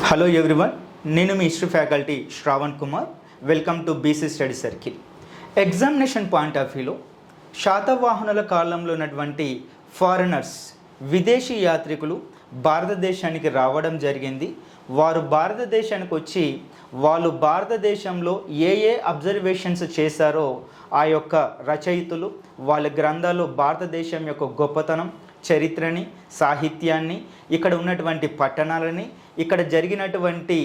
Hello everyone, నేను మీ history faculty Sravan Kumar. Welcome to BC study circle. Examination point of వ్యూలో శాతవాహనుల కాలంలో ఉన్నటువంటి ఫారినర్స్, విదేశీ యాత్రికులు భారతదేశానికి రావడం జరిగింది. వారు భారతదేశానికి వచ్చి వాళ్ళు భారతదేశంలో ఏ అబ్జర్వేషన్స్ చేశారో ఆ యొక్క రచయితలు వాళ్ళ గ్రంథాలు భారతదేశం యొక్క గొప్పతనం, చరిత్రని, సాహిత్యాన్ని, ఇక్కడ ఉన్నటువంటి పట్టణాలని, ఇక్కడ జరిగినటువంటి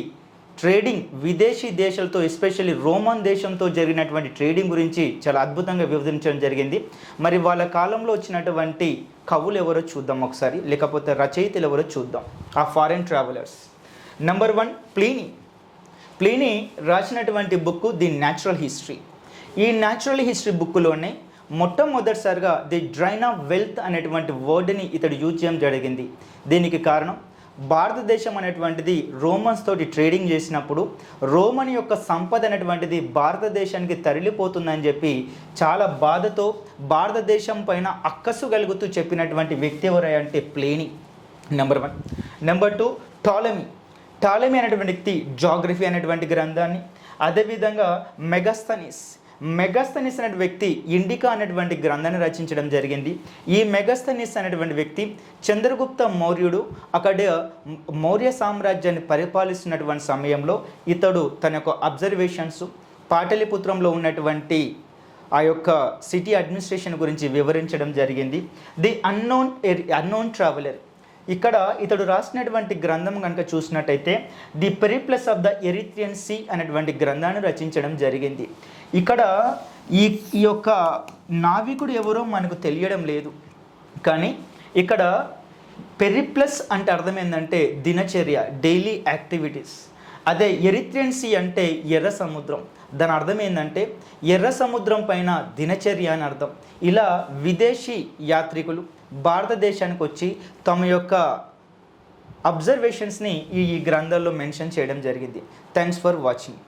ట్రేడింగ్, విదేశీ దేశాలతో ఎస్పెషల్లీ రోమన్ దేశంతో జరిగినటువంటి ట్రేడింగ్ గురించి చాలా అద్భుతంగా వివరించడం జరిగింది. మరి వాళ్ళ కాలంలో వచ్చినటువంటి కవులు ఎవరో చూద్దాం ఒకసారి, లేకపోతే రచయితలు ఎవరో చూద్దాం. ఆ ఫారెన్ ట్రావెలర్స్. నెంబర్ 1 ప్లీనీ రాసినటువంటి బుక్ ది న్యాచురల్ హిస్టరీ. ఈ న్యాచురల్ హిస్టరీ బుక్లోనే మొట్టమొదటిసారిగా ది డ్రైన్ ఆఫ్ వెల్త్ అనేటువంటి వర్డ్ని ఇతడు యూజ్ చేయడం జరిగింది. దీనికి కారణం భారతదేశం అనేటువంటిది రోమన్స్ తోటి ట్రేడింగ్ చేసినప్పుడు రోమన్ యొక్క సంపద అనేటువంటిది భారతదేశానికి తరలిపోతుందని చెప్పి చాలా బాధతో భారతదేశం పైన అక్కసు కలుగుతూ చెప్పినటువంటి వ్యక్తి ఎవరంటే ప్లీనీ. నెంబర్ 1. నెంబర్ 2 టాలెమీ అనేటువంటి వ్యక్తి జాగ్రఫీ అనేటువంటి గ్రంథాన్ని, అదేవిధంగా మెగాస్తనీస్ అనే వ్యక్తి ఇండికా అనేటువంటి గ్రంథాన్ని రచించడం జరిగింది. ఈ మెగాస్తనీస్ అనేటువంటి వ్యక్తి చంద్రగుప్త మౌర్యుడు అక్కడ మౌర్య సామ్రాజ్యాన్ని పరిపాలిస్తున్నటువంటి సమయంలో ఇతడు తన యొక్క అబ్జర్వేషన్స్ పాటలీపుత్రంలో ఉన్నటువంటి ఆ యొక్క సిటీ అడ్మినిస్ట్రేషన్ గురించి వివరించడం జరిగింది. The unknown traveller. ఇక్కడ ఇతడు రాసినటువంటి గ్రంథం కనుక చూసినట్టయితే the Periplus of the Erythraean Sea అనేటువంటి గ్రంథాన్ని రచించడం జరిగింది. ఇక్కడ ఈ యొక్క నావికుడు ఎవరో మనకు తెలియడం లేదు, కానీ ఇక్కడ పెరిప్లస్ అంటే అర్థం ఏంటంటే దినచర్య, డైలీ యాక్టివిటీస్. అదే ఎరిత్రియన్ సీ అంటే ఎర్ర సముద్రం. దాని అర్థం ఏంటంటే ఎర్ర సముద్రం పైన దినచర్య అని అర్థం. ఇలా విదేశీ యాత్రికులు భారతదేశానికి వచ్చి తమ యొక్క అబ్జర్వేషన్స్ని ఈ గ్రంథాల్లో మెన్షన్ చేయడం జరిగింది. Thanks for watching.